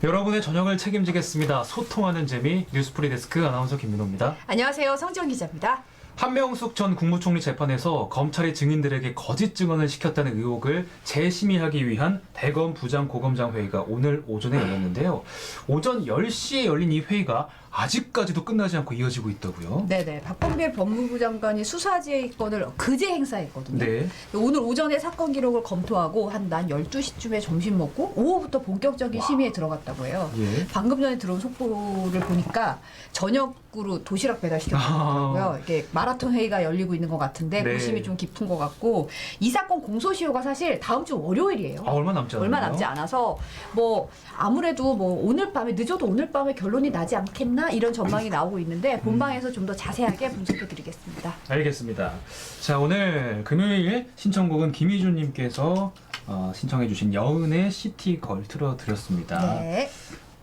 여러분의 저녁을 책임지겠습니다. 소통하는 재미 뉴스프리데스크 아나운서 김민호입니다. 안녕하세요. 성지원 기자입니다. 한명숙 전 국무총리 재판에서 검찰이 증인들에게 거짓 증언을 시켰다는 의혹을 재심의하기 위한 대검 부장고검장 회의가 오늘 오전에 열렸는데요. 오전 10시에 열린 이 회의가 아직까지도 끝나지 않고 이어지고 있다고요? 네네. 박범계 법무부 장관이 수사지휘권을 그제 행사했거든요. 네. 오늘 오전에 사건 기록을 검토하고 한 난 12시쯤에 점심 먹고 오후부터 본격적인 심의에 들어갔다고 해요. 예. 방금 전에 들어온 속보를 보니까 저녁으로 도시락 배달시켰더라고요. 이게 마라톤 회의가 열리고 있는 것 같은데 네. 고심이 좀 깊은 것 같고 이 사건 공소시효가 사실 다음 주 월요일이에요. 얼마 남지 않아요? 얼마 남지 않아서 뭐 아무래도 뭐 오늘 밤에 늦어도 오늘 밤에 결론이 나지 않겠나 이런 전망이 나오고 있는데 본방에서 좀 더 자세하게 분석해드리겠습니다. 알겠습니다. 자, 오늘 금요일 신청곡은 김희준님께서 신청해주신 여은의 시티걸 틀어드렸습니다. 네.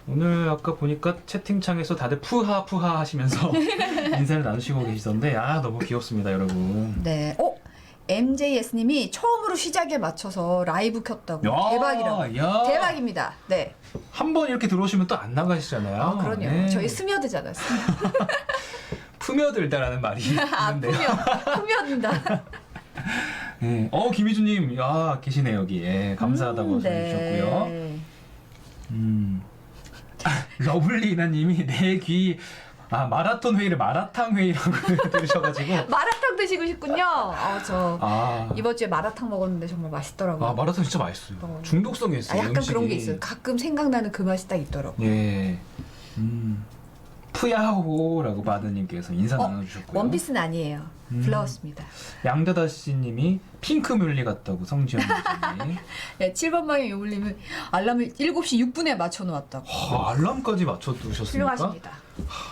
오늘 아까 보니까 채팅창에서 다들 푸하 하시면서 인사를 나누시고 계시던데 너무 귀엽습니다, 여러분. 네. MJS님이 처음으로 시작에 맞춰서 라이브 켰다고. 대박이라고. 야. 대박입니다. 네. 한번 이렇게 들어오시면 또 안 나가시잖아요. 그럼요. 네. 저희 스며들잖아요. 품여들다라는 말이 있는데요. 품여든다. 네. 김희준님, 계시네 여기. 감사하다고 전해주셨고요. 네. 러블리나님이 내 귀 마라톤 회의를 마라탕 회의라고 들으셔가지고 마라탕 드시고 싶군요. 이번 주에 마라탕 먹었는데 정말 맛있더라고요. 마라탕 진짜 맛있어요. 중독성이 있어요. 약간 음식이. 그런 게 있어요. 가끔 생각나는 그 맛이 딱 있더라고요. 예. 푸야호라고 바드님께서 인사 나눠주셨고요. 원피스는 아니에요. 블라우스입니다. 양다다씨님이 핑크뮬리 같다고 성지현 기자님. 네, 7번 방의 요울님은 알람을 7시 6분에 맞춰놓았다고. 알람까지 맞춰두셨습니까? 훌륭하십니다.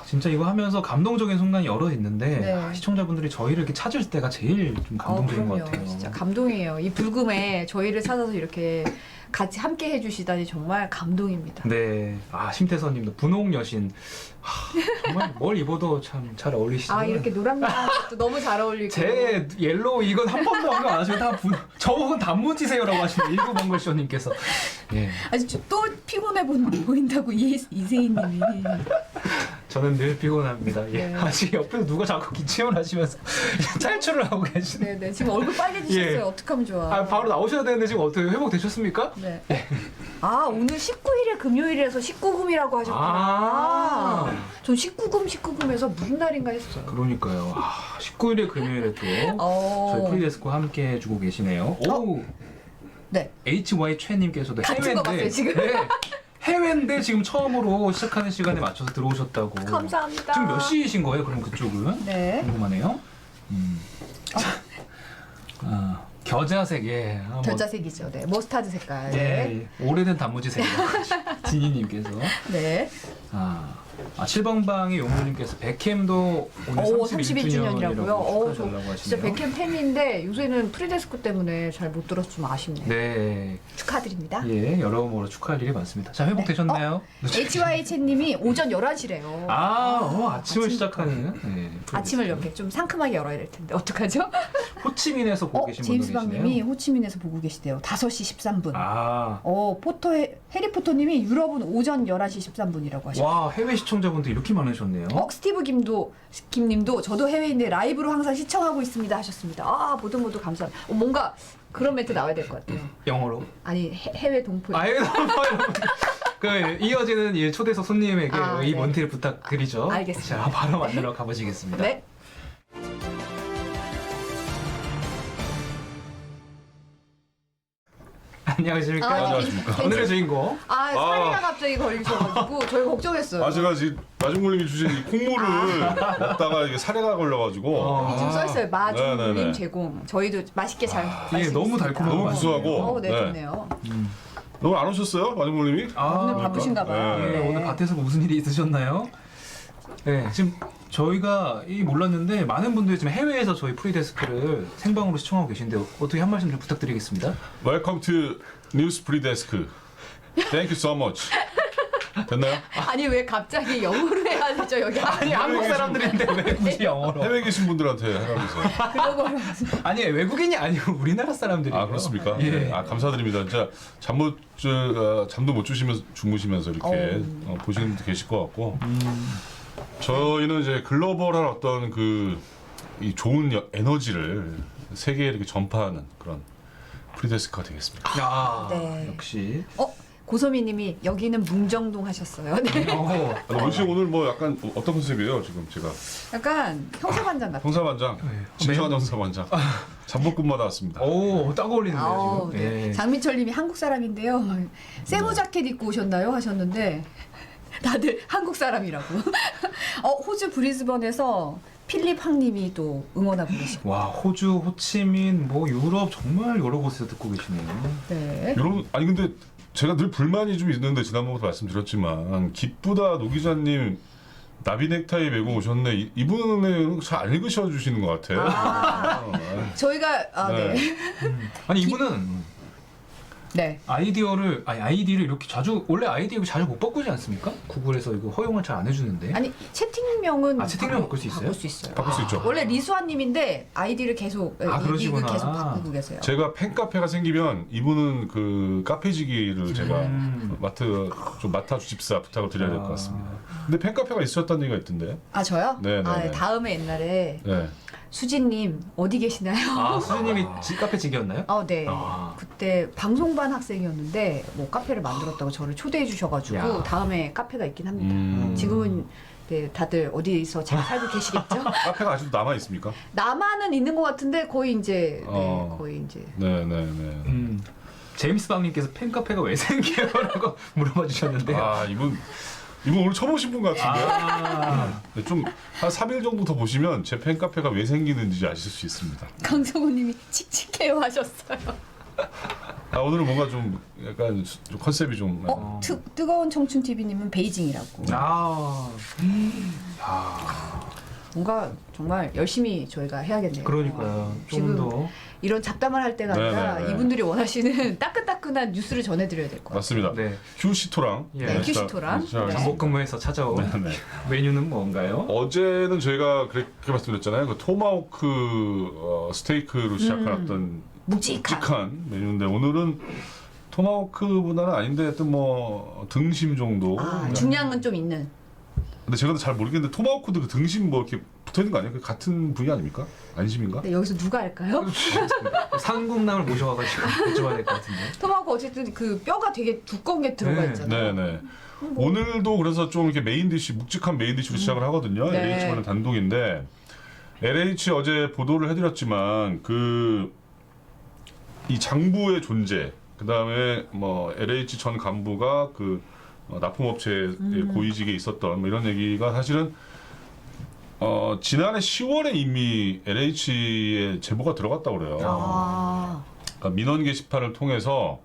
진짜 이거 하면서 감동적인 순간이 여러 있는데 네. 시청자분들이 저희를 이렇게 찾을 때가 제일 좀 감동적인 것 그럼요. 같아요. 진짜 감동이에요. 이 불금에 저희를 찾아서 이렇게 같이 함께 해주시다니 정말 감동입니다. 네. 심태선님도 분홍 여신. 정말 뭘 입어도 참 잘 어울리시네요. 이렇게 노랑노랑 것도 너무 잘 어울리고. 제 옐로우 이건 한 번도 한 거 안 하시고 저건 단무지세요라고 하시는 일구벙글쇼님께서. 예. 또 피곤해 보인다고 이세희님이. 저는 늘 피곤합니다. 예. 네. 아직 옆에서 누가 자꾸 기침을 하시면서 탈출을 하고 계시네. 네네. 지금 얼굴 빨개지셨어요. 예. 어떡하면 좋아. 바로 나오셔야 되는데 지금 어떻게 회복되셨습니까? 네. 오늘 19일에 금요일이라서 19금이라고 하셨구나. 전 19금에서 무슨 날인가 했어요. 그러니까요. 19일에 금요일에 또 저희 프리데스크와 함께 해주고 계시네요. 네. HY 최님께서도 같은 거 봤어요, 지금? 네. 해외인데 지금 처음으로 시작하는 시간에 맞춰서 들어오셨다고. 감사합니다. 지금 몇 시이신 거예요? 그럼 그쪽은? 네. 궁금하네요. 겨자색, 겨자색이죠. 네. 머스타드 색깔. 예, 오래된 단무지색이라고 진희님께서. 네. 7번방의 용모님께서 백캠도 오늘 31주년이라고 축하해달라고 진짜 하시네요. 백캠 팬인데 요새는 프리데스크 때문에 잘 못 들어서 좀 아쉽네요. 네. 축하드립니다. 예, 여러모로 축하할 일이 많습니다. 자, 회복되셨나요? HY 채님이 오전 11시래요. 아침을 시작하는. 네, 아침을 이렇게 좀 상큼하게 열어야 될 텐데 어떡하죠? 호치민에서 보고 계신 분도 제임스 계시네요. 박님이 호치민에서 보고 계시대요. 5시 13분. 아. 해리포터님이 유럽은 오전 11시 13분이라고 하셨어요. 와, 해외 시청자분들 이렇게 많으셨네요. 스티브 김님도 저도 해외인데 라이브로 항상 시청하고 있습니다 하셨습니다. 모두 감사합니다. 뭔가 그런 멘트 나와야 될 것 같아요. 영어로. 아니 해외 동포. 이어지는 이 초대석 손님에게 이 네. 멘트를 부탁드리죠. 알겠습니다. 자, 바로 만나러 가보시겠습니다. 네. 안녕하십니까. 안녕하십니까. 오늘의 주인공. 사례가 갑자기 걸리셔가지고 저희 걱정했어요. 제가 지금 마중물님이 주신 이 콩물을 먹다가 이게 사례가 걸려가지고 지금 써있어요. 마중물림 네네네. 제공. 저희도 맛있게 잘 마시고 이게 너무 있습니다. 달콤하고 너무 구수하고 네, 좋네요. 오늘 안 오셨어요? 마중물님이? 오늘 바쁘신가 봐요. 네. 오늘 밭에서 무슨 일이 있으셨나요? 네, 지금 저희가 몰랐는데 많은 분들이 지금 해외에서 저희 프리데스크를 생방으로 시청하고 계신데 어떻게 한 말씀 좀 부탁드리겠습니다. Welcome to News Pre-Desk. Thank you so much. 됐나요? 아니 왜 갑자기 영어로 해야 되죠 여기? 아니 한국 사람들인데 왜 굳이 영어로? 해외 계신 분들한테 하라면서. 그런 걸 아니 외국인이 아니고 우리나라 사람들이에요. 아 그렇습니까? 예. 네. 아 감사드립니다. 진짜 잠도 못 주무시면서 이렇게 보시는 분도 계실 것 같고. 저희는 이제 글로벌한 어떤 이 좋은 에너지를 세계에 이렇게 전파하는 그런 프리데스크가 되겠습니다. 아, 네. 역시. 고소미님이 여기는 뭉정동 하셨어요. 네. 원씨 오늘 뭐 약간 어떤 컨셉이에요 지금 제가? 약간 형사반장 같은. 형사반장, 네. 진정한 형사반장. 잠복근마다 왔습니다. 오, 딱 어울리는데요 아우, 지금. 네. 예. 장민철님이 한국 사람인데요. 세모 자켓 입고 오셨나요? 하셨는데 다들 한국 사람이라고. 호주 브리즈번에서 필립 황님이 또 응원하고 계시고. 와, 호주, 호치민, 뭐 유럽 정말 여러 곳에서 듣고 계시네요. 네. 아니 근데 제가 늘 불만이 좀 있는데 지난번부터 말씀드렸지만 기쁘다 노 기자님 나비 넥타이 메고 오셨네. 이분은 잘 안 읽으셔 주시는 것 같아요. 저희가 네. 네. 아니 이분은 네. 아이디를 이렇게 자주 원래 아이디 자주 못 바꾸지 않습니까? 구글에서 이거 허용을 잘 안 해주는데. 아니 채팅명은 채팅명 바꿀 수 있어요? 바꿀 수 있어요. 바꿀 수 있죠. 원래 리수아님인데 아이디를 계속 그러시구나. 계속 바꾸고 계세요. 제가 팬카페가 생기면 이분은 그 카페지기를 제가 맡아 주십사 부탁을 드려야 될 것 같습니다. 근데 팬카페가 있었다는 얘기가 있던데. 아 저요? 네, 네, 네. 다음에 옛날에 네. 수진님 어디 계시나요? 아, 수진님이 카페 직이었나요? 네. 아. 그때 방송반 학생이었는데 뭐 카페를 만들었다고 저를 초대해 주셔가지고 야. 다음에 카페가 있긴 합니다. 지금은 네, 다들 어디서 잘 살고 계시겠죠? 카페가 아직도 남아 있습니까? 남한은 있는 것 같은데 거의 이제 거의 이제 네, 네, 네. 제임스 방님께서 팬카페가 왜 생겨요라고 물어봐 주셨는데. 아 이분 오늘 처음 오신 분 같은데. 네, 좀 한 3일 정도 더 보시면 제 팬카페가 왜 생기는지 아실 수 있습니다. 강성우님이 칙칙해요 하셨어요. 아 오늘은 뭔가 좀 약간 좀 컨셉이 좀 뜨거운 청춘 TV님은 베이징이라고. 뭔가 정말 열심히 저희가 해야겠네요. 그러니까요. 지금 좀 더. 이런 잡담을 할 때가 아니라 네, 네, 네. 이분들이 원하시는 따끈따끈한 뉴스를 전해드려야 될 것 같아요. 맞습니다. 네. 휴시토랑. 예. 네, 휴시토랑. 네. 잠복근무에서 찾아온 네. 메뉴는 뭔가요? 어제는 저희가 그렇게 말씀드렸잖아요. 그 토마호크 스테이크로 시작한 어떤 묵직한 메뉴인데 오늘은 토마호크보다는 아닌데 하여튼 뭐 등심 정도. 중량은 좀 있는. 근데 제가 잘 모르겠는데 토마호크도 그 등심 뭐 이렇게 붙어 있는 거 아니에요? 그 같은 부위 아닙니까? 안심인가? 네, 여기서 누가 할까요? 상국남을 모셔와가지고 여쭤봐야 될 것 같은데. 토마호크 어쨌든 그 뼈가 되게 두꺼운 게 들어가 네. 있잖아요. 네네. 오늘도 그래서 좀 이렇게 메인 디시 묵직한 메인 디시로 시작을 하거든요. 네. LH만의 단독인데 LH 어제 보도를 해드렸지만 이 장부의 존재, 그 다음에 뭐 LH 전 간부가 납품업체에 고위직에 있었던 뭐 이런 얘기가 사실은 지난해 10월에 이미 LH에 제보가 들어갔다고 그래요. 그러니까 민원 게시판을 통해서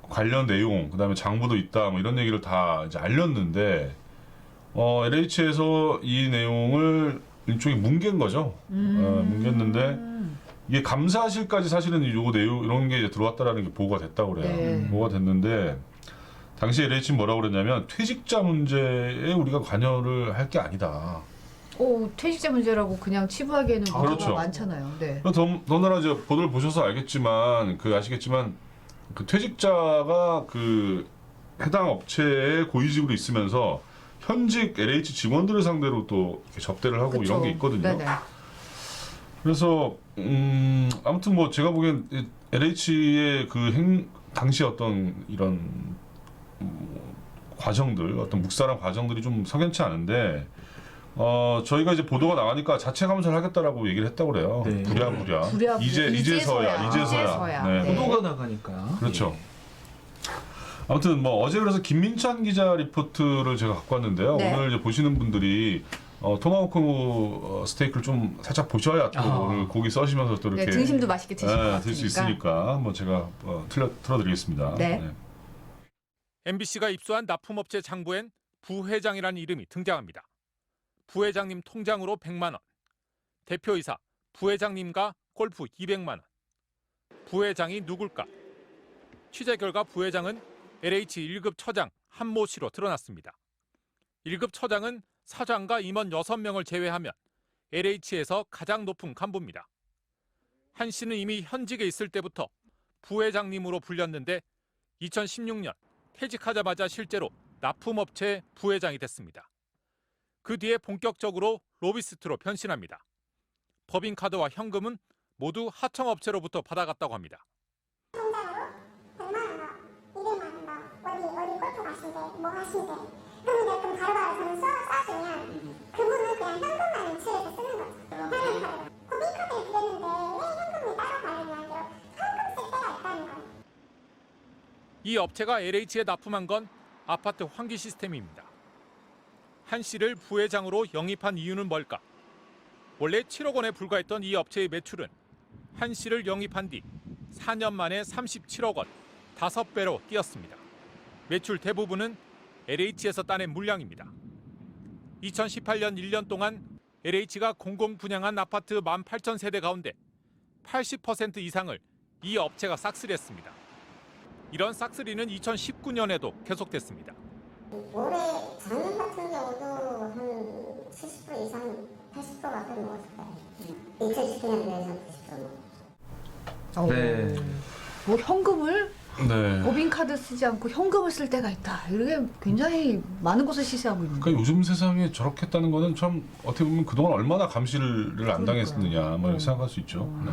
관련 내용, 그다음에 장부도 있다, 뭐 이런 얘기를 다 이제 알렸는데 LH에서 이 내용을 일종의 뭉갠 거죠. 뭉갰는데 이게 감사실까지 사실은 요거 내용 이런 게 이제 들어왔다라는 게 보고가 됐다고 그래요. 네. 보고가 됐는데 당시 LH는 뭐라고 그랬냐면 퇴직자 문제에 우리가 관여를 할 게 아니다. 퇴직자 문제라고 그냥 치부하기에는 문제가 그렇죠. 많잖아요. 네. 더나라 이제 보도를 보셔서 아시겠지만 그 퇴직자가 그 해당 업체에 고위직으로 있으면서 현직 LH 직원들을 상대로 또 이렇게 접대를 하고 그쵸. 이런 게 있거든요. 네네. 그래서 아무튼 뭐 제가 보기엔 LH의 당시 어떤 이런 과정들, 어떤 묵살한 과정들이 좀 석연치 않은데 저희가 이제 보도가 나가니까 자체 감사를 하겠다라고 얘기를 했다고 그래요. 네. 부랴부랴. 이제서야. 네. 보도가 나가니까. 그렇죠. 아무튼 뭐 어제 그래서 김민찬 기자 리포트를 제가 갖고 왔는데요. 네. 오늘 이제 보시는 분들이 토마호크 스테이크를 좀 살짝 보셔야 또 오늘 고기 써시면서 또 이렇게 등심도 맛있게 드실 것 같으니까. 들 수 있으니까 뭐 제가 틀어드리겠습니다. 네. MBC가 입수한 납품업체 장부엔 부회장이라는 이름이 등장합니다. 부회장님 통장으로 100만 원, 대표이사 부회장님과 골프 200만 원. 부회장이 누굴까? 취재 결과 부회장은 LH 1급 처장 한모 씨로 드러났습니다. 1급 처장은 사장과 임원 6명을 제외하면 LH에서 가장 높은 간부입니다. 한 씨는 이미 현직에 있을 때부터 부회장님으로 불렸는데 2016년 퇴직하자마자 실제로 납품업체 부회장이 됐습니다. 그 뒤에 본격적으로 로비스트로 변신합니다. 법인카드와 현금은 모두 하청업체로부터 받아갔다고 합니다. 어디 골프 가신대, 뭐 하신대. 그럼 바로바로 써주면 그분은 그냥 현금만 인출해서 쓰는 거죠. 법인카드를 드렸는데 왜 현금을 따로 발행하냐고 현금 쓸 때가 있다는 거예요. 이 업체가 LH에 납품한 건 아파트 환기 시스템입니다. 한 씨를 부회장으로 영입한 이유는 뭘까? 원래 7억 원에 불과했던 이 업체의 매출은 한 씨를 영입한 뒤 4년 만에 37억 원, 5배로 뛰었습니다. 매출 대부분은 LH에서 따낸 물량입니다. 2018년 1년 동안 LH가 공공 분양한 아파트 18,000세대 가운데 80% 이상을 이 업체가 싹쓸이했습니다. 이런 싹쓸이는 2019년에도 계속됐습니다. 올해 작년 같은 경우도 한 70% 이상, 80% 가까이 먹었을 거예요. 2019년도에서 90% 네. 뭐 현금을 네. 법인카드 쓰지 않고 현금을 쓸 때가 있다. 이게 굉장히 많은 것을 시사하고 있는 그러니까 요즘 세상에 저렇게 했다는 거는 참 어떻게 보면 그동안 얼마나 감시를 안 당했느냐 뭐 이렇게 생각할 수 있죠. 네.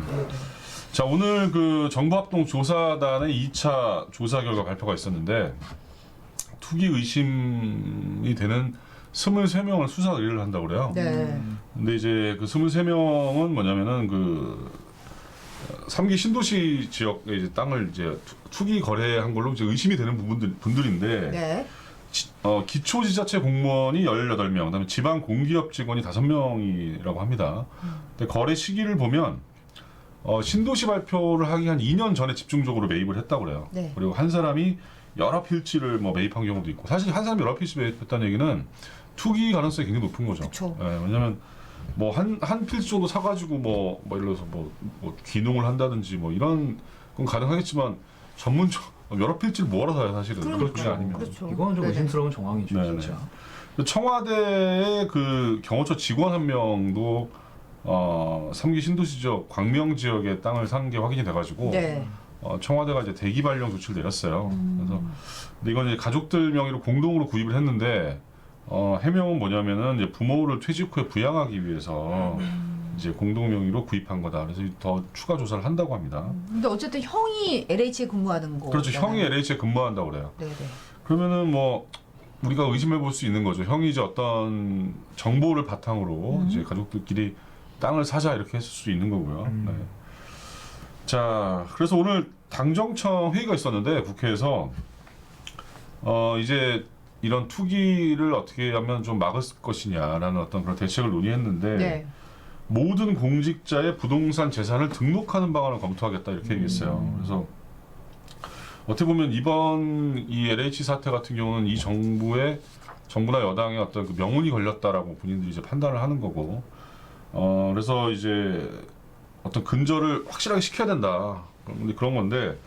자, 오늘 그 정부합동 조사단의 2차 조사 결과 발표가 있었는데 투기 의심이 되는 23명을 수사 의뢰를 한다고 그래요. 네. 근데 이제 그 23명은 뭐냐면은 그 3기 신도시 지역의 이제 땅을 이제 투기 거래한 걸로 이제 의심이 되는 분들인데 네. 기초지자체 공무원이 18명, 그다음에 지방 공기업 직원이 5명이라고 합니다. 근데 거래 시기를 보면 신도시 발표를 하기 한 2년 전에 집중적으로 매입을 했다고 그래요. 네. 그리고 한 사람이 여러 필지를 뭐 매입한 경우도 있고, 사실 한 사람이 여러 필지 매입했다는 얘기는 투기 가능성이 굉장히 높은 거죠. 그쵸. 예, 왜냐면 뭐 한 필지 정도 사가지고 뭐 예를 들어서 뭐 귀농을 한다든지 뭐 이런 건 가능하겠지만 전문적 여러 필지를 뭐하러 사요 사실은. 그러니까요. 그게 아니면. 그렇죠. 이거는 좀 네네. 의심스러운 정황이죠, 네네. 진짜. 청와대의 그 경호처 직원 한 명도 3기 신도시 지역 광명 지역의 땅을 산 게 확인이 돼가지고 네. 청와대가 이제 대기 발령 조치를 내렸어요. 그래서 근데 이건 이제 가족들 명의로 공동으로 구입을 했는데 해명은 뭐냐면은 이제 부모를 퇴직 후에 부양하기 위해서 이제 공동 명의로 구입한 거다. 그래서 더 추가 조사를 한다고 합니다. 근데 어쨌든 형이 LH에 근무하는 거. 그렇죠. 형이 LH에 근무한다고 그래요. 네네. 그러면은 뭐 우리가 의심해 볼 수 있는 거죠. 형이 이제 어떤 정보를 바탕으로 이제 가족들끼리 땅을 사자 이렇게 했을 수 있는 거고요. 네. 자, 그래서 오늘 당정청 회의가 있었는데 국회에서 이제 이런 투기를 어떻게 하면 좀 막을 것이냐라는 어떤 그런 대책을 논의했는데 네. 모든 공직자의 부동산 재산을 등록하는 방안을 검토하겠다 이렇게 얘기했어요. 그래서 어떻게 보면 이번 이 LH 사태 같은 경우는 이 정부나 여당의 어떤 그 명운이 걸렸다라고 본인들이 이제 판단을 하는 거고, 그래서 이제 어떤 근절을 확실하게 시켜야 된다. 그런 건데,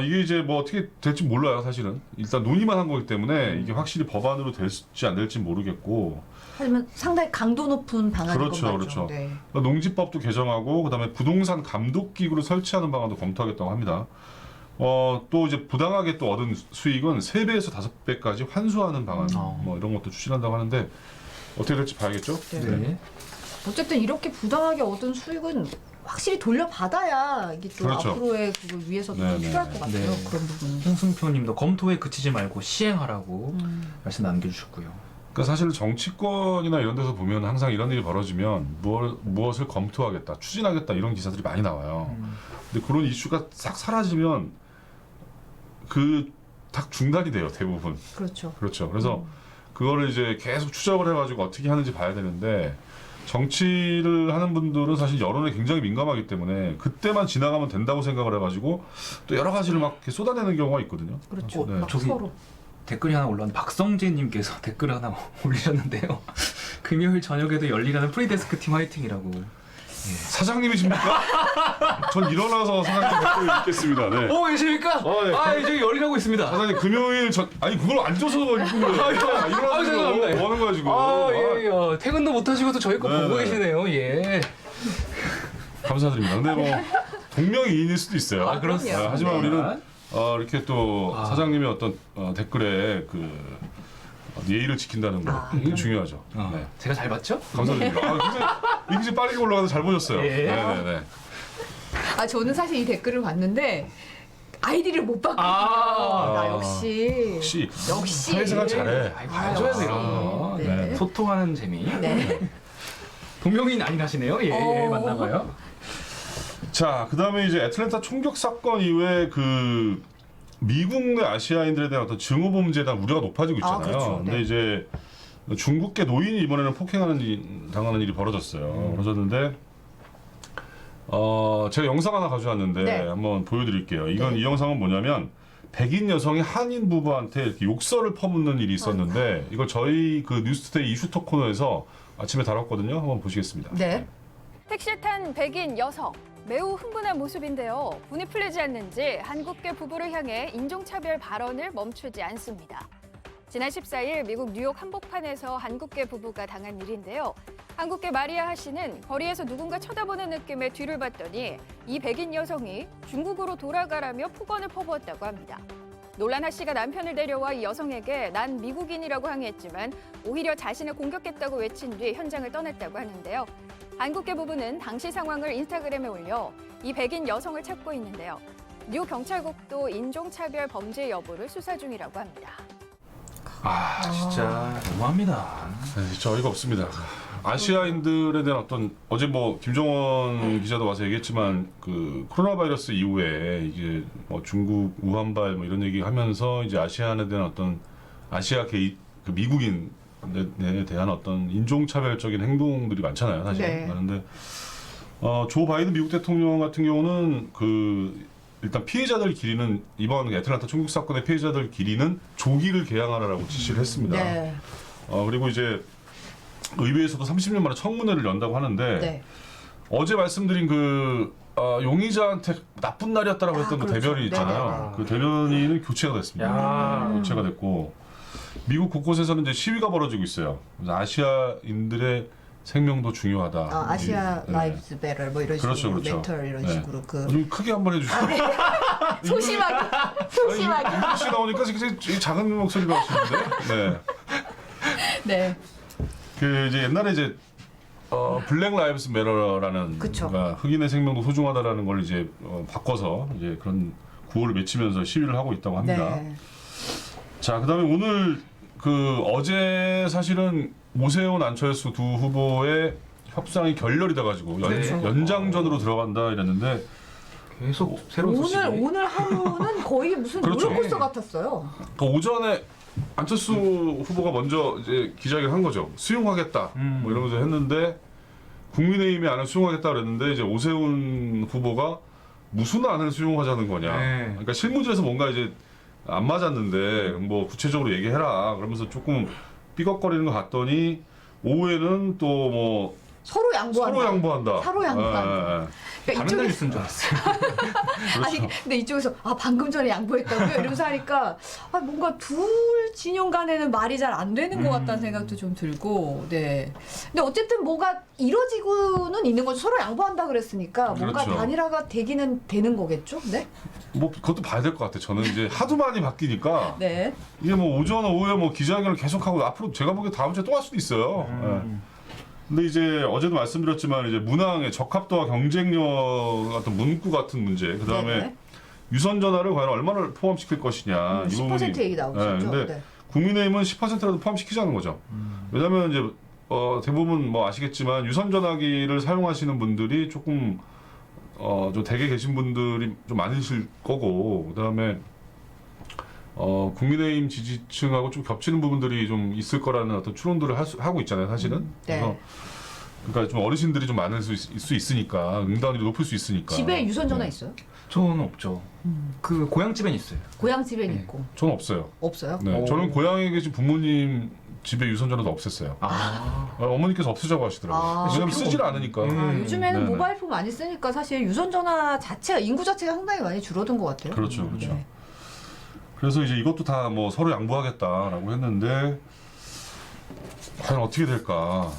이게 이제 뭐 어떻게 될지 몰라요, 사실은. 일단 논의만 한 거기 때문에 이게 확실히 법안으로 될지 안 될지 모르겠고. 하지만 상당히 강도 높은 방안인 그렇죠, 건 맞죠. 그렇죠. 네. 농지법도 개정하고, 그다음에 부동산 감독 기구를 설치하는 방안도 검토하겠다고 합니다. 또 이제 부당하게 또 얻은 수익은 3배에서 5배까지 환수하는 방안, 뭐 이런 것도 추진한다고 하는데 어떻게 될지 봐야겠죠? 네. 네. 어쨌든 이렇게 부당하게 얻은 수익은 확실히 돌려받아야 이게 또 그렇죠. 앞으로의 그걸 위해서도 네, 필요할 네, 것 같아요. 네. 그런 부분은. 홍승표님도 검토에 그치지 말고 시행하라고 말씀 남겨주셨고요. 그러니까 사실 정치권이나 이런 데서 보면 항상 이런 일이 벌어지면 무엇을 검토하겠다, 추진하겠다 이런 기사들이 많이 나와요. 근데 그런 이슈가 싹 사라지면 딱 중단이 돼요, 대부분. 그렇죠. 그렇죠. 그래서 그거를 이제 계속 추적을 해가지고 어떻게 하는지 봐야 되는데, 정치를 하는 분들은 사실 여론에 굉장히 민감하기 때문에 그때만 지나가면 된다고 생각을 해가지고 또 여러 가지를 막 이렇게 쏟아내는 경우가 있거든요. 그렇죠. 네. 막 저기- 서로. 댓글이 하나 올라왔는데 박성재님께서 댓글 하나 올리셨는데요. 금요일 저녁에도 열리라는 프리데스크 팀 화이팅이라고. 사장님이십니까? 전 일어나서 사장님 뵙고 있겠습니다. 네. 오, 계십니까? 네. 저기 열일하고 있습니다. 사장님 금요일 아니 그걸 앉아서 읽은 거예요. 일어나서 죄송합니다. 뭐 하는 거야 지금? 예. 퇴근도 못 하시고도 저희 거 네, 보고 네. 계시네요. 예. 감사드립니다. 근데 뭐 동명이인일 수도 있어요. 아, 그렇습니다. 하지만 네. 우리는 이렇게 또 사장님의 어떤 댓글에 그 예의를 지킨다는 거 이게 중요하죠. 네. 제가 잘 봤죠? 감사드립니다. 굉장히 빠르게 올라가서 잘 보셨어요. 예. 네네네. 아 저는 사실 이 댓글을 봤는데 아이디를 못 봤거든요. 나 역시 혹시 역시 사회생활 잘해. 봐줘야 돼요. 네. 네. 소통하는 재미. 네. 동명이인 아니라시네요. 예, 맞나봐요. 자, 그다음에 이제 애틀랜타 총격 사건 이후에 그 미국 내 아시아인들에 대한 어떤 증오 범죄에 대한 우려가 높아지고 있잖아요. 그렇죠. 근데 네. 이제 중국계 노인이 이번에는 당하는 일이 벌어졌어요. 벌어졌는데 제가 영상 하나 가져왔는데 네. 한번 보여드릴게요. 이건 네. 이 영상은 뭐냐면 백인 여성이 한인 부부한테 이렇게 욕설을 퍼붓는 일이 있었는데 이걸 저희 그 뉴스투데이 이슈톡 코너에서 아침에 다뤘거든요. 한번 보시겠습니다. 네. 택시 탄 백인 여성. 매우 흥분한 모습인데요. 분이 풀리지 않는지 한국계 부부를 향해 인종차별 발언을 멈추지 않습니다. 지난 14일 미국 뉴욕 한복판에서 한국계 부부가 당한 일인데요. 한국계 마리아 하 씨는 거리에서 누군가 쳐다보는 느낌에 뒤를 봤더니 이 백인 여성이 중국으로 돌아가라며 폭언을 퍼부었다고 합니다. 놀란 하 씨가 남편을 데려와 이 여성에게 난 미국인이라고 항의했지만 오히려 자신을 공격했다고 외친 뒤 현장을 떠났다고 하는데요. 한국계 부부는 당시 상황을 인스타그램에 올려 이 백인 여성을 찾고 있는데요. 뉴 경찰국도 인종차별 범죄 여부를 수사 중이라고 합니다. 진짜 너무합니다. 네, 진짜 어이가 없습니다. 아시아인들에 대한 어떤 어제 뭐 김정원 기자도 와서 얘기했지만 그 코로나 바이러스 이후에 이제 뭐 중국 우한발 뭐 이런 얘기하면서 이제 아시안에 대한 어떤 아시아계 그 미국인에 대한 어떤 인종차별적인 행동들이 많잖아요, 사실. 네. 많은데 조 바이든 미국 대통령 같은 경우는 그 일단 피해자들 길이는 이번 애틀랜타 총격 사건의 피해자들 길이는 조기를 개항하라고 지시를 했습니다. 네. 그리고 이제 의회에서도 30년 만에 청문회를 연다고 하는데 네. 어제 말씀드린 그 용의자한테 나쁜 날이었다라고 했던 그 그렇죠. 대변인 있잖아요. 네네네. 그 대변인은 교체가 됐습니다. 야. 교체가 됐고 미국 곳곳에서는 이제 시위가 벌어지고 있어요. 그래서 아시아인들의 생명도 중요하다. 아시아 네. 라이브스 베럴 뭐 이런 그렇죠, 식으로 그렇죠. 멘털 이런 네. 식으로 그 좀 크게 한번 해주시죠. 소심하게 소심하게 잉글리시 나오니까 굉장히 작은 목소리로 하시는데. 네. 네. 그 이제 옛날에 이제 블랙 라이브스 매러라는 그쵸. 그러니까 흑인의 생명도 소중하다라는 걸 이제 바꿔서 이제 그런 구호를 외치면서 시위를 하고 있다고 합니다. 네. 자, 그다음에 오늘 그 어제 사실은 오세훈 안철수 두 후보의 협상이 결렬이 돼가지고 네. 연장전으로 들어간다 이랬는데 계속 새로운 소식이. 오늘 하루는 거의 무슨 그렇죠. 롤코스터 같았어요. 그 오전에 안철수 후보가 먼저 이제 기자회견 한 거죠. 수용하겠다 뭐 이러면서 했는데 국민의힘이 안을 수용하겠다 그랬는데 이제 오세훈 후보가 무슨 안을 수용하자는 거냐. 네. 그러니까 실무진에서 뭔가 이제 안 맞았는데 뭐 구체적으로 얘기해라 그러면서 조금 삐걱거리는 거 같더니 오후에는 또 뭐 서로 양보한다. 서로 양보한다. 예, 예. 그러니까 다른 날 이쪽에서 있은 줄 알았어요. 아니 근데 이쪽에서 방금 전에 양보했다고요? 이러면서 하니까 뭔가 둘 진영 간에는 말이 잘 안 되는 것 같다는 생각도 좀 들고 네. 근데 어쨌든 뭐가 이루어지고는 있는 거죠. 서로 양보한다 그랬으니까 뭔가 그렇죠. 단일화가 되기는 되는 거겠죠? 네. 뭐 그것도 봐야 될 것 같아. 저는 이제 하도 많이 바뀌니까 네. 이게 뭐 오전 오후에 뭐 기자회견을 계속하고 앞으로 제가 보기에 다음 주에 또 할 수도 있어요. 예. 근데 이제 어제도 말씀드렸지만 이제 문항의 적합도와 경쟁력 같은 문구 같은 문제, 그 다음에 네네. 유선 전화를 과연 얼마나 포함시킬 것이냐. 이 10% 얘기 나오죠. 근데 네. 국민의힘은 10%라도 포함시키자는 거죠. 왜냐하면 이제 대부분 뭐 아시겠지만 유선 전화기를 사용하시는 분들이 조금 좀 댁에 계신 분들이 좀 많으실 거고, 그 다음에 국민의힘 지지층하고 좀 겹치는 부분들이 좀 있을 거라는 어떤 추론들을 하고 있잖아요, 사실은. 네. 그래서 그러니까 좀 어르신들이 좀 많을 수 있으니까 응답률이 높을 수 있으니까. 집에 유선전화 있어요? 저는 없죠. 그 고향집엔 있어요. 고향 집엔 네. 있고 저는 없어요. 없어요? 네, 오. 저는 고향에 계신 부모님 집에 유선전화도 없앴어요. 어머니께서 없애자고 하시더라고요. 아. 왜냐면 쓰질 않으니까. 아, 요즘에는 네네. 모바일폰 많이 쓰니까 사실 유선전화 자체가 인구 자체가 상당히 많이 줄어든 것 같아요. 그렇죠, 그렇죠. 네. 그래서 이제 이것도 다 뭐 서로 양보하겠다라고 했는데 과연 어떻게 될까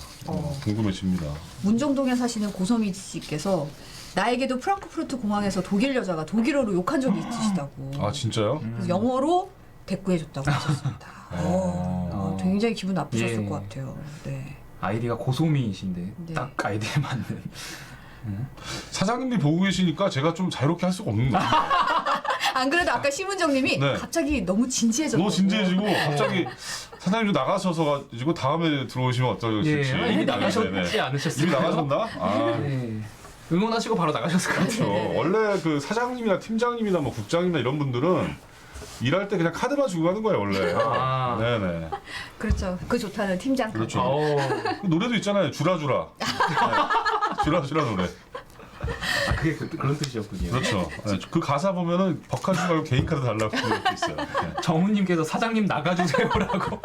궁금해집니다. 문정동에 사시는 고성희 씨께서 나에게도 프랑크푸르트 공항에서 독일 여자가 독일어로 욕한 적이 있으시다고. 아 진짜요? 그래서 영어로 대꾸해줬다고 하셨습니다. 굉장히 기분 나쁘셨을 예. 것 같아요. 네. 아이디가 고소미이신데 네. 딱 아이디에 맞는. 사장님이 보고 계시니까 제가 좀 자유롭게 할 수가 없는 거예요. 안 그래도 아까 심은정님이 네. 갑자기 너무 진지해졌다고. 너무 진지해지고 갑자기 사장님 좀 나가셔서 가지고 다음에 들어오시면 어떨지. 예, 이미 나가셨지 네네. 않으셨어요? 이미 나가셨나? 아. 네. 응원하시고 바로 나가셨을 것 그렇죠. 같아요. 원래 그 사장님이나 팀장님이나 뭐 국장님이나 이런 분들은 일할 때 그냥 카드만 주고 가는 거예요 원래. 아. 네네. 그렇죠. 그 좋다는 팀장. 그렇죠. 어. 그 노래도 있잖아요. 주라주라. 네. 주라주라 노래. 아, 그게 그런 뜻이었군요. 그렇죠. 네. 그 가사 보면은 버카주 말고 개인 카드 달라고 그렇게 있어요. 네. 정우님께서 사장님 나가주세요라고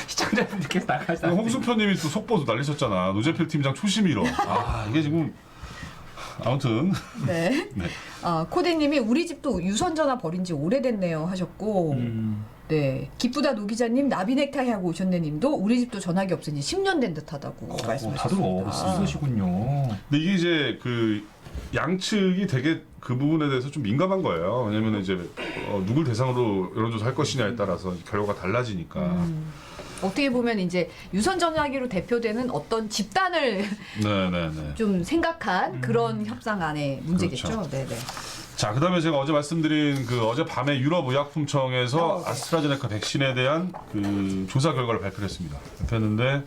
시청자분들께서 나가주세요. 홍수표님이 또 속보도 날리셨잖아. 노재필 팀장 초심이로. 아 이게 지금 아무튼 네. 네. 코디님이 우리 집도 유선전화 버린 지 오래됐네요 하셨고, 네. 기쁘다 노 기자님 나비넥타이 하고 오셨네님도 우리 집도 전화기 없은 지 10년 된 듯하다고 다들 말씀하셨습니다. 쓰시군요. 근데 이게 이제 그 양측이 되게 그 부분에 대해서 좀 민감한 거예요. 왜냐면 이제 누굴 대상으로 여론조사 할 것이냐에 따라서 결과가 달라지니까. 어떻게 보면 이제 유선전화기로 대표되는 어떤 집단을 네네네. 좀 생각한 그런 협상안의 문제겠죠. 그렇죠. 네네. 자, 그다음에 제가 어제 말씀드린 그 어제 밤에 유럽의약품청에서 네. 아스트라제네카 백신에 대한 그 조사 결과를 발표했습니다. 발표했는데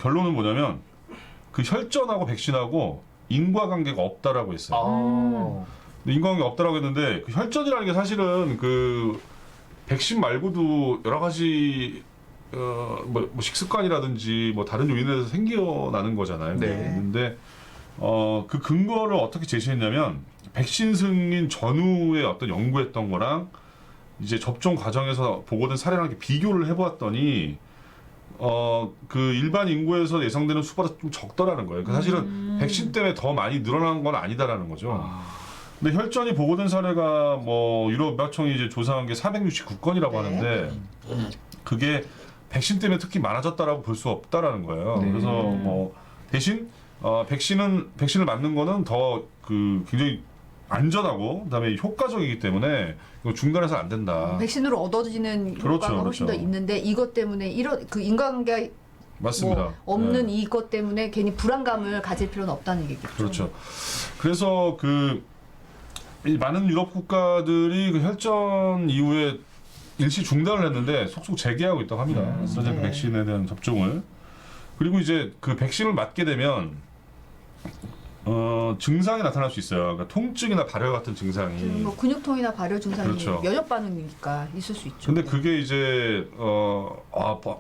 결론은 뭐냐면 그 혈전하고 백신하고 인과관계가 없다라고 했어요. 아. 근데 인과관계 없다라고 했는데 그 혈전이라는 게 사실은 그 백신 말고도 여러 가지 뭐 식습관이라든지 뭐 다른 요인에서 생겨나는 거잖아요. 네. 근데 그 근거를 어떻게 제시했냐면 백신 승인 전후에 어떤 연구했던 거랑 이제 접종 과정에서 보고된 사례랑 이렇게 비교를 해보았더니 그 일반 인구에서 예상되는 수보다 좀 적더라는 거예요. 그러니까 사실은 백신 때문에 더 많이 늘어난 건 아니다라는 거죠. 근데 혈전이 보고된 사례가 뭐 유럽의학청이 이제 조사한 게 469건이라고 하는데 그게 백신 때문에 특히 많아졌다라고 볼 수 없다라는 거예요. 네. 그래서 뭐 대신 백신을 맞는 거는 더 그 굉장히 안전하고 그다음에 효과적이기 때문에 이거 중단해서 안 된다. 백신으로 얻어지는 그렇죠, 효과가 훨씬 그렇죠. 더 있는데 이것 때문에 이런 그 인과관계 맞습니다. 뭐 없는 네. 이것 때문에 괜히 불안감을 가질 필요는 없다는 얘기겠죠. 그렇죠. 그래서 이 많은 유럽 국가들이 그 혈전 이후에 일시 중단을 했는데 속속 재개하고 있다고 합니다. 아스트라제네카 네. 백신에 대한 접종을. 그리고 이제 그 백신을 맞게 되면 증상이 나타날 수 있어요. 그러니까 통증이나 발열 같은 증상이. 뭐 근육통이나 발열 증상이 그렇죠. 면역 반응이니까 있을 수 있죠. 근데 그게 이제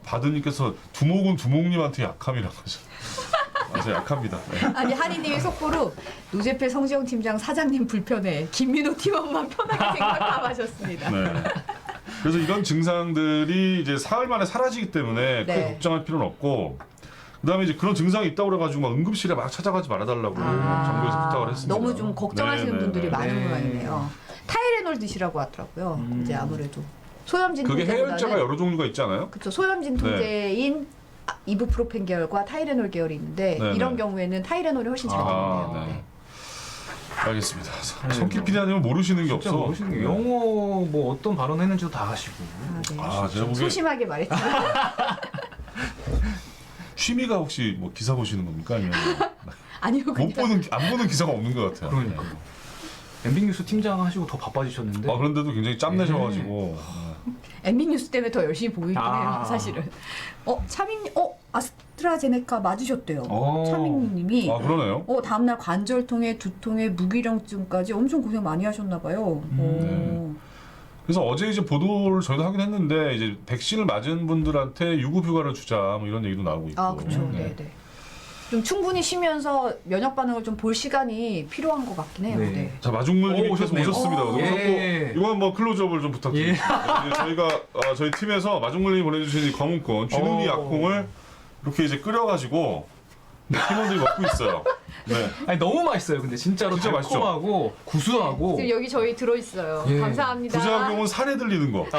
바드님께서 두목은 두목님한테 약함이라고 하죠. 맞아요, 약합니다. 네. 아니 한이님이 속보로 노재필 성지영 팀장 사장님 불편해 김민호 팀원만 편하게 생각함 하셨습니다. 네. 그래서 이런 증상들이 이제 사흘 만에 사라지기 때문에 크게 네. 걱정할 필요는 없고, 그다음에 이제 그런 증상이 있다고 그래가지고 막 응급실에 막 찾아가지 말아달라고 정부에서 부탁을 했습니다. 너무 좀 걱정하시는 네, 네, 분들이 네. 많은 네. 모양이네요. 타이레놀 드시라고 하더라고요. 이제 아무래도 소염진 그게 해열제가 통제보다는 여러 종류가 있잖아요. 그렇죠. 소염진 통제인 이부프로펜 계열과 타이레놀 계열이 있는데 네, 이런 네. 경우에는 타이레놀이 훨씬 잘 아, 되는데요. 네. 알겠습니다. 성기 PD님은 모르시는 게 진짜 없어. 모르시는 게 네. 영어 뭐 어떤 발언했는지도 다 아시고. 네. 아, 제가 보기에 소심하게 말했죠. 취미가 혹시 뭐 기사 보시는 겁니까? 아니면 아니요, 그냥 안 보는 기사가 없는 것 같아요. 그러니까. MBC 뉴스 팀장 하시고 더 바빠지셨는데. 그런데도 굉장히 짬내셔가지고. MB 뉴스 때문에 더 열심히 보이긴 해요, 사실은. 아스트라제네카 맞으셨대요. 차민님이. 아 그러네요. 다음날 관절통에 두통에 무기력증까지 엄청 고생 많이 하셨나 봐요. 그래서 어제 이제 보도를 저희도 하긴 했는데 이제 백신을 맞은 분들한테 유급휴가를 주자 뭐 이런 얘기도 나오고 있고. 그렇죠. 네, 네. 좀 충분히 쉬면서 면역 반응을 좀 볼 시간이 필요한 것 같긴 해요. 네. 네. 자 마중물님께서 오셨네요. 오셨습니다. 예. 이거 한번 클로즈업을 좀 부탁드립니다. 네, 저희가 저희 팀에서 마중물님이 보내주신 이 검은콩 쥐눈이 약콩을 이렇게 이제 끓여가지고 팀원들이 먹고 있어요. 네. 아니 너무 맛있어요. 근데 진짜로 진짜 맛있죠? 달콤하고 구수하고. 지금 여기 저희 들어있어요. 예. 감사합니다. 부작용은 살에 들리는 거. 네.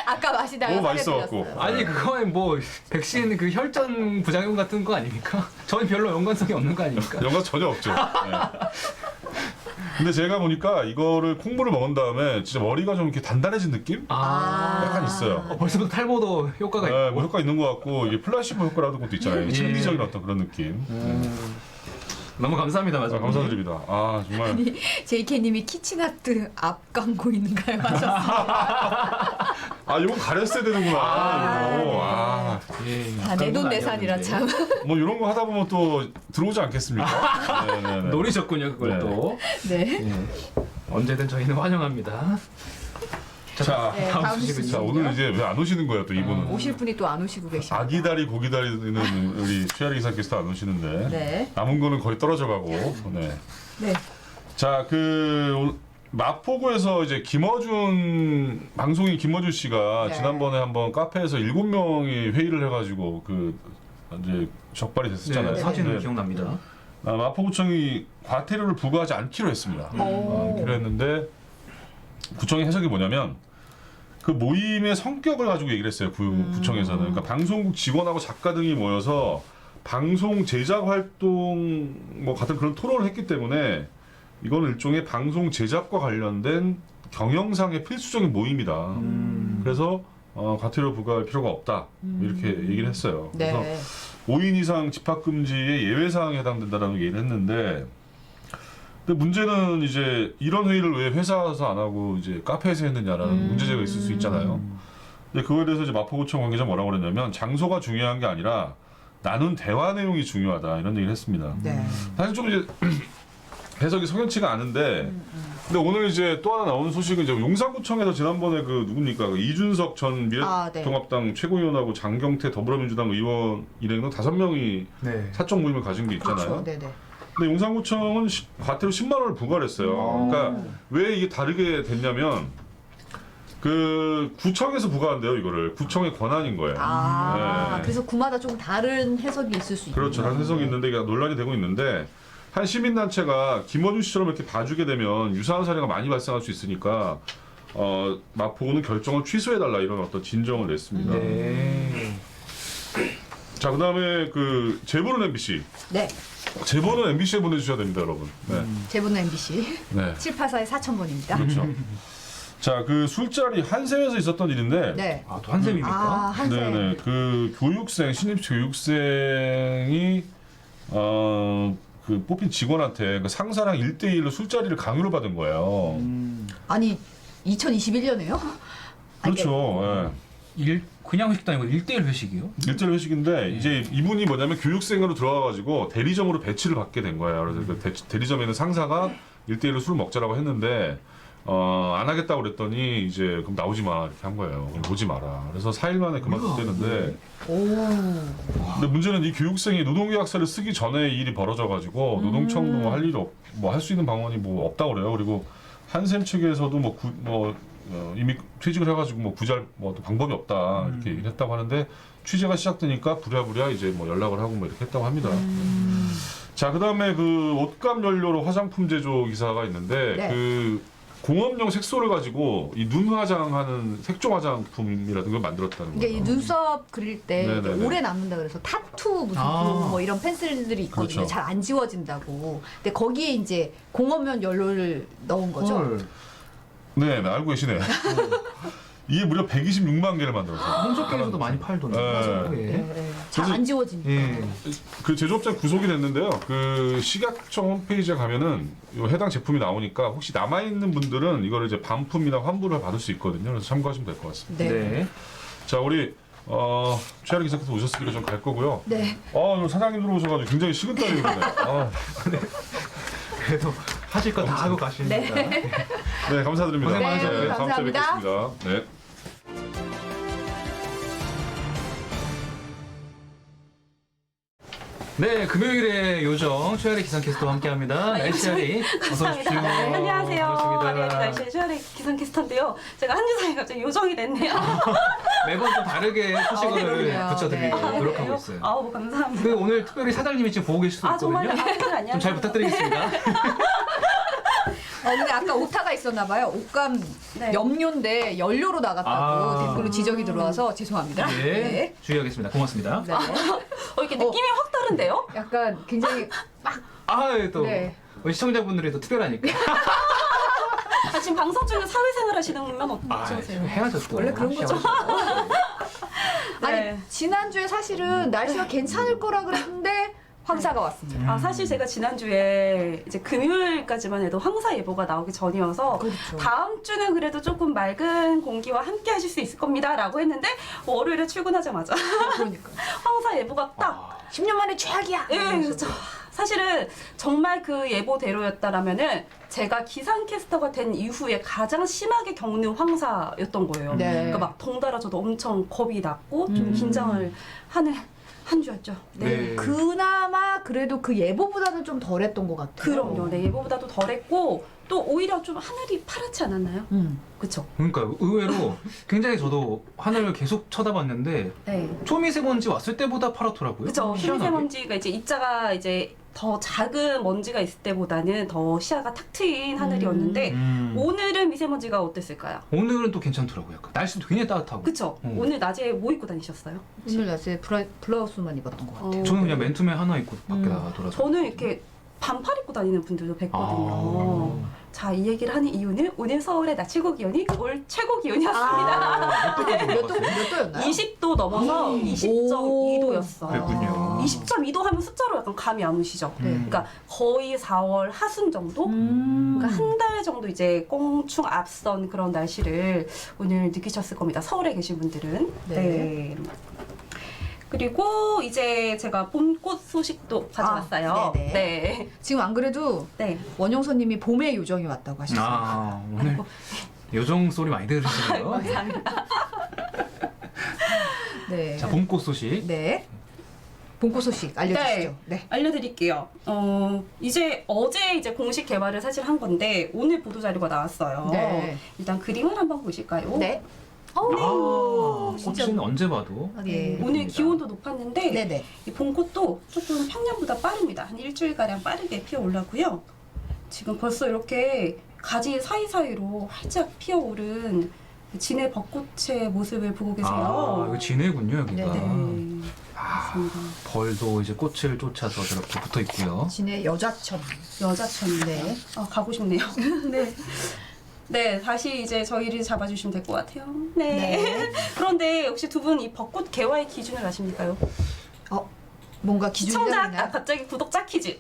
아까 마시다가 너무 살에 맛있어갖고. 들렸어요. 아니 그거는 뭐 백신 그 혈전 부작용 같은 거 아닙니까? 저는 별로 연관성이 없는 거 아닙니까? 연관 전혀 없죠. 네. 근데 제가 보니까 이거를 콩물을 먹은 다음에 진짜 머리가 좀 이렇게 단단해진 느낌? 약간 있어요. 벌써부터 탈모도 효과가 네, 있고. 뭐 효과 있는 것 같고 이게 플라시보 효과라는 것도 있잖아요. 예. 심리적인 어떤 그런 느낌. 너무 감사합니다, 맞아요. 감사드립니다. 아 정말. JK님이 키친하트 앞 광고 있는가요? 하셨어요. 아 이건 가렸어야 되는구나. 이거. 아, 예, 다 내돈내산이라 참. 뭐 이런 거 하다 보면 또 들어오지 않겠습니까? 네네네. 노리셨군요, 그걸 네. 또. 네. 예. 언제든 저희는 환영합니다. 자, 네, 다음 다음 소식은요? 자 오늘 이제 왜 안 오시는 거예요 또 이분은? 오실 분이 또 안 오시고 계십니다. 아기다리 고기다리는 우리 최아리 기사께서 안 오시는데 네. 남은 거는 거의 떨어져가고. 네. 네. 자, 마포구에서 이제 김어준 방송인 김어준 씨가 네. 지난번에 한번 카페에서 7명이 회의를 해가지고 이제 적발이 됐었잖아요. 네, 사진은 네. 기억납니다. 마포구청이 과태료를 부과하지 않기로 했습니다. 오. 않기로 했는데 구청의 해석이 뭐냐면 그 모임의 성격을 가지고 얘기를 했어요. 구청에서는. 그러니까 방송국 직원하고 작가 등이 모여서 방송 제작 활동 뭐 같은 그런 토론을 했기 때문에 이거는 일종의 방송 제작과 관련된 경영상의 필수적인 모임이다. 그래서 과태료 부과할 필요가 없다. 이렇게 얘기를 했어요. 네. 그래서 5인 이상 집합금지의 예외사항에 해당된다라는 얘기를 했는데 근데 문제는 이제 이런 회의를 왜 회사에서 안 하고 이제 카페에서 했느냐라는 문제제가 있을 수 있잖아요. 근데 그거에 대해서 이제 마포구청 관계자 뭐라고 그랬냐면 장소가 중요한 게 아니라 나눈 대화 내용이 중요하다 이런 얘기를 했습니다. 네. 사실 좀 이제 해석이 성현치가 않은데 근데 오늘 이제 또 하나 나오는 소식은 이제 용산구청에서 지난번에 그 누굽니까 그 이준석 전 미래통합당 최고위원하고 장경태 더불어민주당 의원 일행 등 5명이 네. 사적 모임을 가진 게 있잖아요. 그렇죠. 네네. 근데 용산구청은 과태료 10만 원을 부과를 했어요. 그러니까 왜 이게 다르게 됐냐면 그 구청에서 부과한대요. 이거를 구청의 권한인 거예요. 네. 그래서 구마다 좀 다른 해석이 있을 수 있고. 그렇죠. 다른 해석이 있는데 이게 논란이 되고 있는데 한 시민단체가 김어준 씨처럼 이렇게 봐주게 되면 유사한 사례가 많이 발생할 수 있으니까 마포구는 결정을 취소해달라 이런 어떤 진정을 냈습니다. 네. 자, 그다음에 그 제보는 MBC. 네. 제보는 MBC에 보내주셔야 됩니다, 여러분. 네. 제보는 MBC 네. 784에 4000번입니다. 그렇죠. 자, 그 술자리 한샘에서 있었던 일인데. 네. 아, 또 한샘입니까? 한샘. 네네. 그 교육생 신입 교육생이 그 뽑힌 직원한테 그 상사랑 1대1로 술자리를 강요를 받은 거예요. 아니 2021년에요? 그렇죠. 그냥 회식도 아니고 1대1 회식이요? 1대1 회식인데 이제 이분이 뭐냐면 교육생으로 들어가가지고 대리점으로 배치를 받게 된 거예요. 그래서 그 대리점에는 상사가 1대1로 술을 먹자라고 했는데 안 하겠다고 그랬더니 이제 그럼 나오지 마 이렇게 한 거예요. 그럼 오지 마라. 그래서 4일 만에 그만뒀대는데 근데 문제는 이 교육생이 노동계약서를 쓰기 전에 이 일이 벌어져가지고 노동청도 뭐 할 일이 뭐 할 수 있는 방안이 뭐 없다 그래요. 그리고 한샘 측에서도 이미 퇴직을 해가지고 뭐 구제할 뭐 어떤 방법이 없다 이렇게 얘기를 했다고 하는데 취재가 시작되니까 부랴부랴 이제 뭐 연락을 하고 뭐 이렇게 했다고 합니다. 자, 그다음에 그 옷감 연료로 화장품 제조 기사가 있는데 네. 그 공업용 색소를 가지고 이 눈 화장하는 색조 화장품이라든 걸 만들었다는 이게 거예요. 이 눈썹 그릴 때 네네네. 이게 오래 남는다 그래서 타투 무슨 뭐 이런 펜슬들이 있거든요. 그렇죠. 잘 안 지워진다고. 근데 거기에 이제 공업용 연료를 넣은 거죠. 헐. 네, 알고 계시네요. 이게 무려 126만 개를 만들었어요. 홈쇼핑에서도 많이 팔던데. 네. 예. 잘 안 지워지니까. 예. 그 제조업자 구속이 됐는데요. 그 식약청 홈페이지에 가면은 요 해당 제품이 나오니까 혹시 남아 있는 분들은 이거를 이제 반품이나 환불을 받을 수 있거든요. 그래서 참고하시면 될 것 같습니다. 네. 네. 자, 우리 최아리 기사께서 오셨으니까 좀 갈 거고요. 네. 오늘 사장님 들어오셔가지고 굉장히 식은땀이 흐르네요. 그래도 하실 거 다 하고 가십니다. 네, 감사드립니다. 고생 많으셨고요. 다음 주에 감사합니다. 뵙겠습니다. 네. 네, 금요일에 요정 최아리 기상캐스터와 함께합니다. 날씨아리 어서 오십시오. 네, 안녕하세요. 반갑습니다. 아리아리 날씨의 최아리 기상캐스터인데요. 제가 한 주 사이에 갑자기 요정이 됐네요. 매번 좀 다르게 소식을 그러게요. 붙여드리려고 네. 노력하고 그래요? 있어요. 아우, 감사합니다. 그 오늘 특별히 사장님이 지금 보고 계실 수 아, 있거든요. 정말요? 안녕하세요. 좀 잘 부탁드리겠습니다. 근데 아까 오타가 있었나 봐요. 옷감 네. 염료인데 연료로 나갔다고 아. 댓글로 지적이 들어와서 죄송합니다. 네, 주의하겠습니다. 고맙습니다. 네. 이렇게 느낌이 확 다른데요? 약간 굉장히 아, 또 네. 우리 시청자분들이 또 특별하니까. 아, 지금 방송 중에 사회생활 하시는 분 아, 어떠세요? 해야죠 또. 원래 그런 거죠. 네. 아니 지난주에 사실은 날씨가 괜찮을 거라 그랬는데 황사가 왔습니다. 아, 사실 제가 지난주에 이제 금요일까지만 해도 황사 예보가 나오기 전이어서 그렇죠. 다음 주는 그래도 조금 맑은 공기와 함께 하실 수 있을 겁니다 라고 했는데 월요일에 출근하자마자 그러니까 황사 예보가 딱 10년 만에 최악이야. 예, 그렇죠. 사실은 정말 그 예보대로였다라면은 제가 기상캐스터가 된 이후에 가장 심하게 겪는 황사였던 거예요. 네. 그러니까 막 덩달아 저도 엄청 겁이 났고 좀 긴장을 하는 한 주였죠. 네. 그나마 그래도 그 예보보다는 좀 덜했던 것 같아요. 그럼요. 네, 예보보다도 덜했고 또 오히려 좀 하늘이 파랗지 않았나요? 그렇죠. 그러니까 의외로 굉장히 저도 하늘을 계속 쳐다봤는데 네. 초미세먼지 왔을 때보다 파랗더라고요. 그렇죠. 희한하게. 초미세먼지가 이제 입자가 이제 더 작은 먼지가 있을 때보다는 더 시야가 탁 트인 하늘이었는데 오늘은 미세먼지가 어땠을까요? 오늘은 또 괜찮더라고요. 약간. 날씨도 굉장히 따뜻하고. 그쵸? 오늘 낮에 뭐 입고 다니셨어요? 오늘 낮에 블라우스만 입었던 것 같아요. 저는 그냥 맨투맨 하나 입고 밖에 나가 돌아서. 저는 이렇게 반팔 입고 다니는 분들도 뵀거든요. 자, 이 얘기를 하는 이유는 오늘 서울의 낮 최고 기온이 올 최고 기온이었습니다. 몇 도였나요? 20도 넘어서 20.2도였어요. 그랬군요. 20.2도 하면 숫자로 약간 감이 안 오시죠? 네. 그러니까 거의 4월 하순 정도? 그러니까 한 달 정도 이제 꽁충 앞선 그런 날씨를 오늘 느끼셨을 겁니다. 서울에 계신 분들은. 네. 그리고 이제 제가 봄꽃 소식도 가져왔어요. 네네. 네. 지금 안 그래도 네. 원영선님이 봄의 요정이 왔다고 하셨어요. 아, 오늘 요정 소리 많이 들으시네요. 감사합니다. 네. 자, 봄꽃 소식. 네. 봄꽃 소식 알려주시죠. 네. 알려드릴게요. 이제 어제 이제 공식 개발을 사실 한 건데 오늘 보도 자료가 나왔어요. 네. 일단 그림을 한번 보실까요? 네. 아, 꽃은 언제 봐도. 네. 오늘 기온도 높았는데 네네. 이 봄꽃도 조금 평년보다 빠릅니다. 한 일주일가량 빠르게 피어올랐고요. 지금 벌써 이렇게 가지 사이사이로 활짝 피어오른 진해 벚꽃의 모습을 보고 계세요. 아, 이거 진해군요, 여기가. 네. 아, 맞습니다. 벌도 이제 꽃을 쫓아서 저렇게 붙어 있고요. 진해 여자천. 여자천인데 네. 가고 싶네요. 네. 네, 다시 이제 저희를 잡아주시면 될 것 같아요. 네. 그런데 혹시 두 분 이 벚꽃 개화의 기준을 아십니까요? 뭔가 기준이 시청자, 있나요? 갑자기 구독자 퀴즈.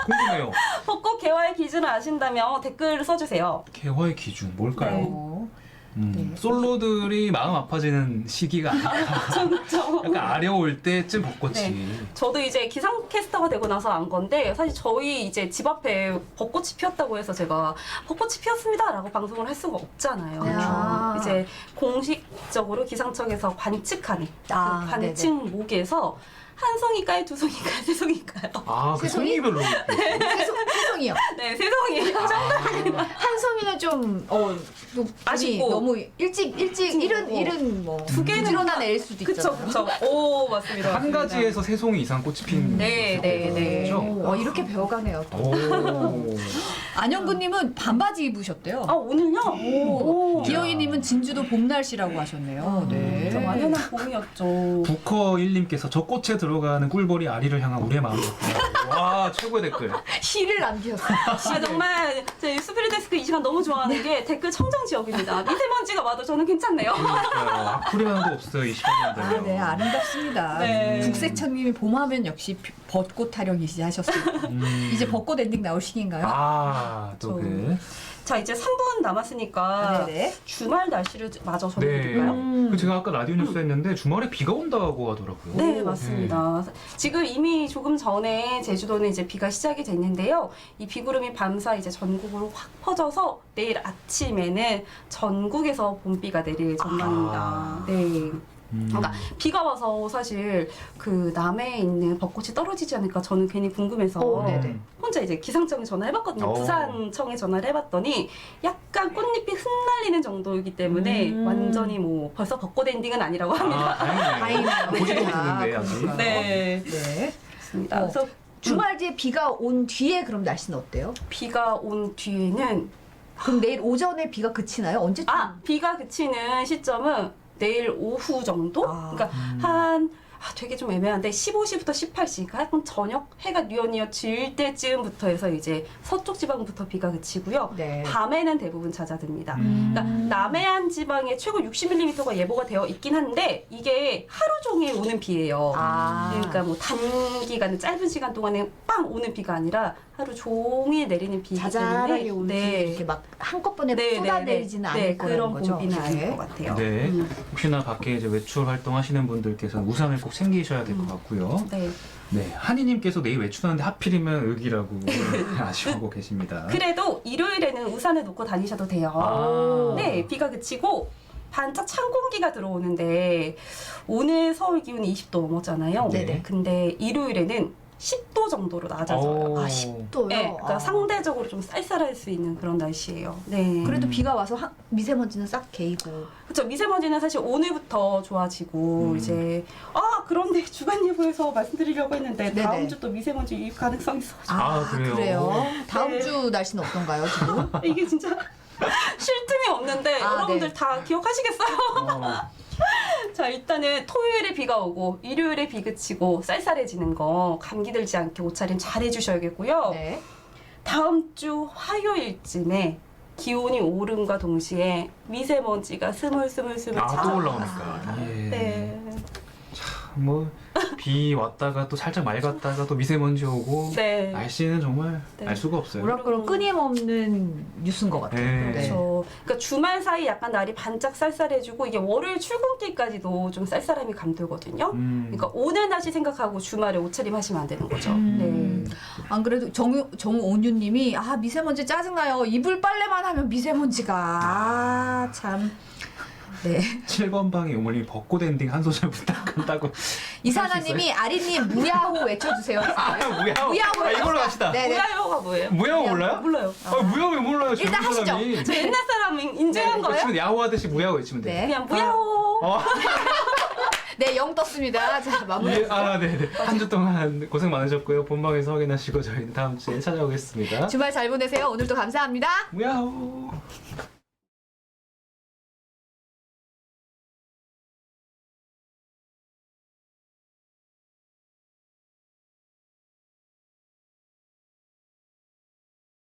궁금해요. 벚꽃 개화의 기준을 아신다면 댓글을 써주세요. 개화의 기준 뭘까요? 네. 네. 솔로들이 마음 아파지는 시기가 아닐까. 그렇죠. 약간 아려올 때쯤 벚꽃이. 네. 저도 이제 기상캐스터가 되고 나서 안 건데 사실 저희 이제 집 앞에 벚꽃이 피었다고 해서 제가 벚꽃이 피었습니다라고 방송을 할 수가 없잖아요. 그렇죠. 이제 공식적으로 기상청에서 관측하는 아, 그 관측목에서 한 송이가요, 두 송이가요, 세 송이가요? 아, 그 세송이? 송이별로. 세송이요. 네, 세 송이에요. 한송이는 좀 또 아쉽고. 너무 일찍 이른 뭐 두 개는 부지런한 다- 애일 수도 그쵸, 있잖아요. 그쵸. 오, 맞습니다. 한 가지에서 세 송이 이상 꽃이 핀. 네, 네, 네. 거죠? 이렇게 배워가네요. 또. 오. 안영구님은 반바지 입으셨대요. 아, 오늘요? 오. 기영이님은 진주도 봄 날씨라고 하셨네요. 네. 진짜 완연한 봄이었죠. 부커1님께서 저 꽃에 들어가는 꿀벌이 아리를 향한 우리의 마음이었구나. 와, 최고의 댓글. 시를 남기셨어요. 아, 정말 저희 스프리데스크 이 시간 너무 좋아하는 게 댓글 청정 지역입니다. 미세먼지가 와도 저는 괜찮네요. 악플이 하나도 없어요, 이 시간인데요. 아, 네, 아름답습니다. 네. 국세천님이 봄하면 역시 벚꽃 타령이시 하셨어요. 이제 벚꽃 엔딩 나올 시기인가요? 아, 또 그. 자, 이제 3분 남았으니까 네네. 주말 날씨를 마저 네. 전해드릴까요? 그 제가 아까 라디오 뉴스 했는데 주말에 비가 온다고 하더라고요. 네, 맞습니다. 지금 이미 조금 전에 제주도는 이제 비가 시작이 됐는데요. 이 비구름이 밤사 이제 전국으로 확 퍼져서 내일 아침에는 전국에서 봄비가 내릴 전망입니다. 아. 네. 그러니까 비가 와서 사실 그 남해에 있는 벚꽃이 떨어지지 않을까 저는 괜히 궁금해서 네네. 혼자 이제 기상청에 전화해봤거든요. 오. 부산청에 전화를 해봤더니 약간 꽃잎이 흩날리는 정도이기 때문에 완전히 뭐 벌써 벚꽃 엔딩은 아니라고 합니다. 다행이네요. 보지도 못했는데 아직. 그러니까요. 네. 네. 그렇습니다. 어. 그래서 주말 뒤에 비가 온 뒤에 그럼 날씨는 어때요? 비가 온 뒤에는 그럼 내일 오전에 비가 그치나요? 언제쯤? 비가 그치는 시점은 내일 오후 정도? 아. 그러니까 되게 좀 애매한데 15시부터 18시, 그러니까 약간 저녁 해가 뉘엿뉘엿 질 때쯤부터 해서 이제 서쪽 지방부터 비가 그치고요. 네. 밤에는 대부분 잦아듭니다. 그러니까 남해안 지방에 최고 60mm가 예보가 되어 있긴 한데 이게 하루 종일 오는 비예요. 그러니까 뭐 단기간 짧은 시간 동안에 빵 오는 비가 아니라 하루 종일 내리는 비이기 자잘하게 때문에 오지 이렇게 막 한꺼번에 네, 쏟아내리지는 않을 네, 거라는 그런 거죠. 공비는 아닐 네. 것 같아요. 네. 혹시나 밖에 이제 외출 활동하시는 분들께서는 우산을 꼭 챙기셔야 될 것 같고요. 네. 네, 한이님께서 내일 외출하는데 하필이면 여기라고 아쉬워하고 계십니다. 그래도 일요일에는 우산을 놓고 다니셔도 돼요. 아. 네, 비가 그치고 반짝 찬 공기가 들어오는데 오늘 서울 기온이 20도 넘었잖아요. 네네. 근데 일요일에는 10도 정도로 낮아져요. 오. 10도요? 네, 그러니까 상대적으로 좀 쌀쌀할 수 있는 그런 날씨예요. 네. 그래도 비가 와서 미세먼지는 싹 개이고. 그렇죠. 미세먼지는 사실 오늘부터 좋아지고 이제 그런데 주간 예보에서 말씀드리려고 했는데 네네. 다음 주 또 미세먼지 유입 가능성이 있어. 아, 그래요? 다음 네. 주 날씨는 어떤가요, 지금? 이게 진짜 쉴 틈이 없는데 여러분들 네. 다 기억하시겠어요? 자, 일단은 토요일에 비가 오고 일요일에 비 그치고 쌀쌀해지는 거 감기 들지 않게 옷차림 잘 해주셔야겠고요. 네. 다음 주 화요일쯤에 기온이 오름과 동시에 미세먼지가 스물스물스물 또 찾아와요. 올라오니까. 예. 네. 뭐 비 왔다가 또 살짝 맑았다가 또 미세먼지 오고 네. 날씨는 정말 네. 알 수가 없어요. 뭐랄까로 끊임없는 뉴스인 것 같아요. 네. 그렇죠. 그러니까 주말 사이 약간 날이 반짝 쌀쌀해지고 이게 월요일 출근길까지도 좀 쌀쌀함이 감돌거든요. 그러니까 오늘 날씨 생각하고 주말에 옷차림 하시면 안 되는 거죠. 네. 안 그래도 정온유님이 미세먼지 짜증나요. 이불 빨래만 하면 미세먼지가 참. 네. 7번 방의 어머님이 벚꽃 엔딩 한 소절 부탁한다고. 이사나님이 아리님 무야호 외쳐주세요. 무야호. 무야호. 이걸로 갑시다. 네네. 무야호가 뭐예요? 무야호 몰라요? 몰라요. 무야호 왜 몰라요? 일단 젊은 하시죠. 사람이. 저 옛날 사람 인증한 거예요? 외치면 야호 하듯이 무야호 외치면 돼요. 네. 그냥 무야호. 네, 영 떴습니다. 자, 마무리. 네네. 한 주 동안 고생 많으셨고요. 본방에서 확인하시고 저희는 다음 주에 찾아오겠습니다. 주말 잘 보내세요. 오늘도 감사합니다. 무야호.